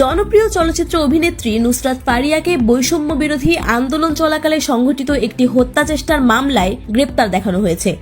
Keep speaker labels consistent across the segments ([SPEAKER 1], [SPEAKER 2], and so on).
[SPEAKER 1] জনপ্রিয় চলচ্চিত্র অভিনেত্রী নুসরাত ফারিয়াকে বৈষম্য বিরোধী আন্দোলন চলাকালে সংঘটিত একটি হত্যা চেষ্টার মামলায় গ্রেপ্তার দেখানো হয়েছে।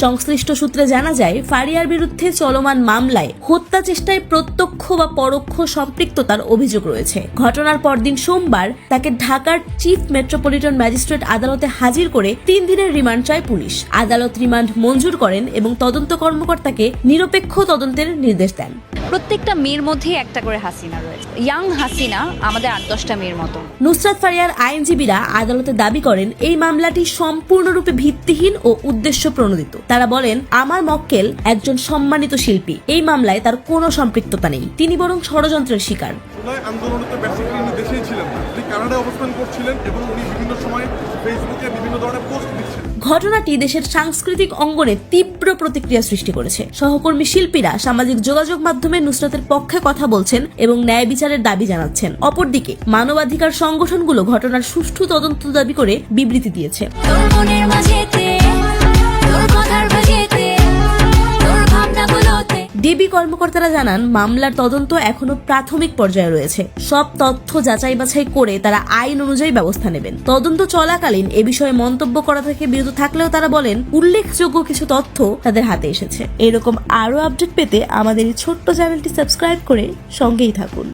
[SPEAKER 1] সংশ্লিষ্ট সূত্রে জানা যায়, ফারিয়ার বিরুদ্ধে চলমান মামলায় হত্যা চেষ্টায় প্রত্যক্ষ বা পরোক্ষ সম্পৃক্ততার অভিযোগ রয়েছে। ঘটনার পরদিন সোমবার তাকে ঢাকার চিফ মেট্রোপলিটন ম্যাজিস্ট্রেট আদালতে হাজির করে 3 দিনের রিমান্ড চায় পুলিশ। আদালত রিমান্ড মঞ্জুর করেন এবং তদন্ত কর্মকর্তাকে নিরপেক্ষ তদন্তের নির্দেশ দেন।
[SPEAKER 2] প্রত্যেকটা মেয়ের মধ্যে একটা করে হাসিনা রয়েছে। ইয়াং হাসিনা আমাদের 8-10টা মেয়ের মতো।
[SPEAKER 1] নুসরাত ফারিয়ার আইনজীবীরা আদালতে দাবি করেন, এই মামলাটি সম্পূর্ণরূপে ভিত্তিহীন ও উদ্দেশ্য প্রণোদিত। তারা বলেন, আমার মক্কেল একজন সম্মানিত শিল্পী, এই মামলায় তার কোনো সম্পৃক্ততা নেই। তিনি বরং ষড়যন্ত্রের শিকার।
[SPEAKER 3] আন্দোলনে বেসিক্যালি উনি দেশেই ছিলেন না, তিনি কানাডায় অবস্থান করছিলেন এবং উনি বিভিন্ন সময় ফেসবুকে বিভিন্ন ধরনের পোস্ট দিচ্ছেন।
[SPEAKER 1] ঘটনাটি দেশের সাংস্কৃতিক অঙ্গনে তীব্র প্রতিক্রিয়া সৃষ্টি করেছে। সহকর্মী শিল্পীরা সামাজিক যোগাযোগ মাধ্যমে নুসরাতের পক্ষে কথা বলছেন এবং ন্যায় বিচারের দাবি জানাচ্ছেন। অপরদিকে মানবাধিকার সংগঠনগুলো ঘটনার সুষ্ঠু তদন্ত দাবি করে বিবৃতি দিয়েছে। ডিবি কর্মকর্তারা জানান, মামলার তদন্ত এখনো প্রাথমিক পর্যায়ে রয়েছে। সব তথ্য যাচাই বাছাই করে তারা আইন অনুযায়ী ব্যবস্থা নেবেন। তদন্ত চলাকালীন এ বিষয়ে মন্তব্য করা থেকে বিরত থাকলেও তারা বলেন, উল্লেখযোগ্য কিছু তথ্য তাদের হাতে এসেছে। এরকম আরো আপডেট পেতে আমাদের এই ছোট্ট চ্যানেলটি সাবস্ক্রাইব করে সঙ্গেই থাকুন।